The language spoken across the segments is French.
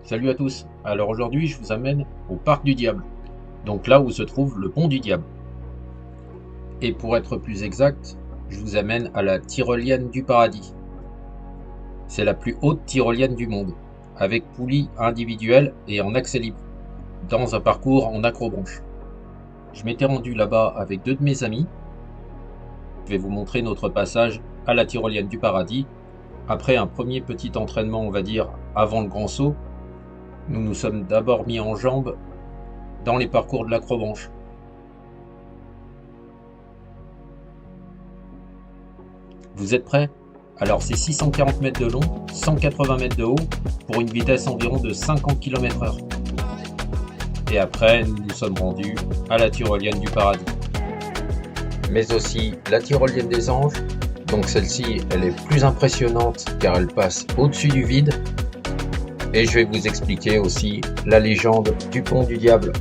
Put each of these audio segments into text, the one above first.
Salut à tous, alors aujourd'hui je vous amène au Parc du Diable, donc là où se trouve le Pont du Diable. Et pour être plus exact, je vous amène à la tyrolienne du paradis. C'est la plus haute tyrolienne du monde, avec poulie individuelle et en accès libre, dans un parcours en acrobranche. Je m'étais rendu là-bas avec deux de mes amis. Je vais vous montrer notre passage à la tyrolienne du paradis. Après un premier petit entraînement, on va dire, avant le grand saut, nous nous sommes d'abord mis en jambes dans les parcours de l'acrobranche. Vous êtes prêts? Alors c'est 640 mètres de long, 180 mètres de haut, pour une vitesse environ de 50 km/h. Et après, nous nous sommes rendus à la tyrolienne du paradis. Mais aussi la tyrolienne des anges. Donc celle-ci, elle est plus impressionnante car elle passe au-dessus du vide. Et je vais vous expliquer aussi la légende du pont du diable.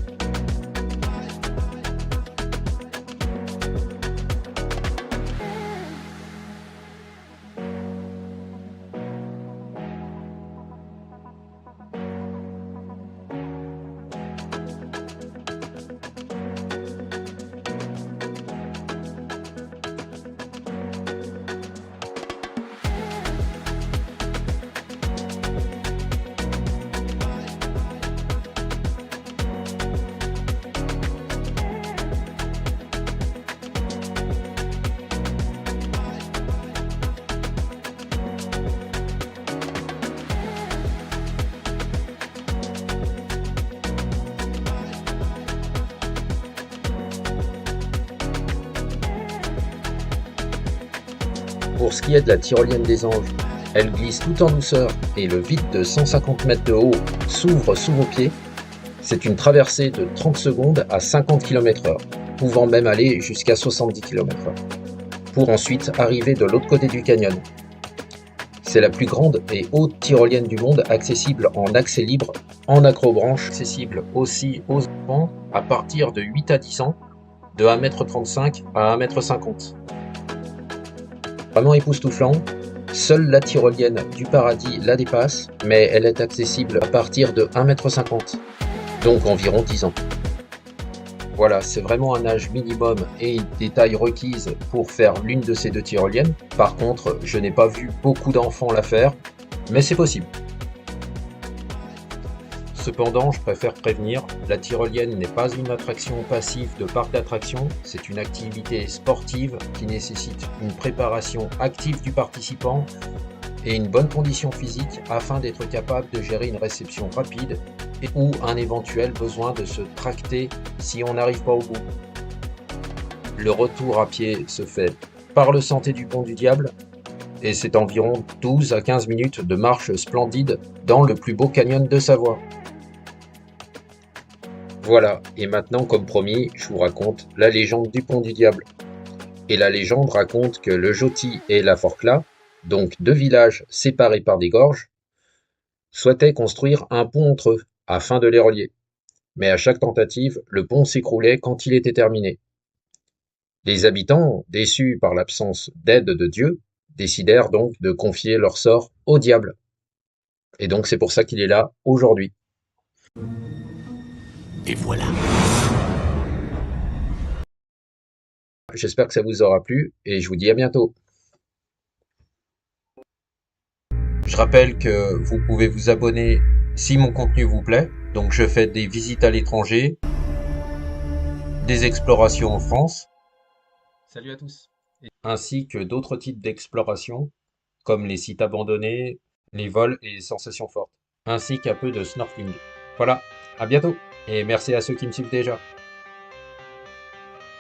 Pour ce qui est de la tyrolienne des anges, elle glisse tout en douceur et le vide de 150 mètres de haut s'ouvre sous vos pieds. C'est une traversée de 30 secondes à 50 km/h, pouvant même aller jusqu'à 70 km/h, pour ensuite arriver de l'autre côté du canyon. C'est la plus grande et haute tyrolienne du monde, accessible en accès libre, en acrobranche, accessible aussi aux enfants à partir de 8 à 10 ans, de 1,35 m à 1,50 m. Vraiment époustouflant, seule la tyrolienne du paradis la dépasse, mais elle est accessible à partir de 1,50 m, donc environ 10 ans. Voilà, c'est vraiment un âge minimum et des tailles requises pour faire l'une de ces deux tyroliennes. Par contre, je n'ai pas vu beaucoup d'enfants la faire, mais c'est possible. Cependant, je préfère prévenir, la tyrolienne n'est pas une attraction passive de parc d'attractions, c'est une activité sportive qui nécessite une préparation active du participant et une bonne condition physique afin d'être capable de gérer une réception rapide ou un éventuel besoin de se tracter si on n'arrive pas au bout. Le retour à pied se fait par le sentier du Pont du Diable et c'est environ 12 à 15 minutes de marche splendide dans le plus beau canyon de Savoie. Voilà, et maintenant, comme promis, je vous raconte la légende du Pont du Diable. Et la légende raconte que le Joti et la Forclaz, donc deux villages séparés par des gorges, souhaitaient construire un pont entre eux, afin de les relier. Mais à chaque tentative, le pont s'écroulait quand il était terminé. Les habitants, déçus par l'absence d'aide de Dieu, décidèrent donc de confier leur sort au diable. Et donc c'est pour ça qu'il est là aujourd'hui. Et voilà. J'espère que ça vous aura plu et je vous dis à bientôt. Je rappelle que vous pouvez vous abonner si mon contenu vous plaît. Donc je fais des visites à l'étranger, des explorations en France. Salut à tous. Ainsi que d'autres types d'explorations comme les sites abandonnés, les vols et les sensations fortes, ainsi qu'un peu de snorkeling. Voilà, à bientôt et merci à ceux qui me suivent déjà.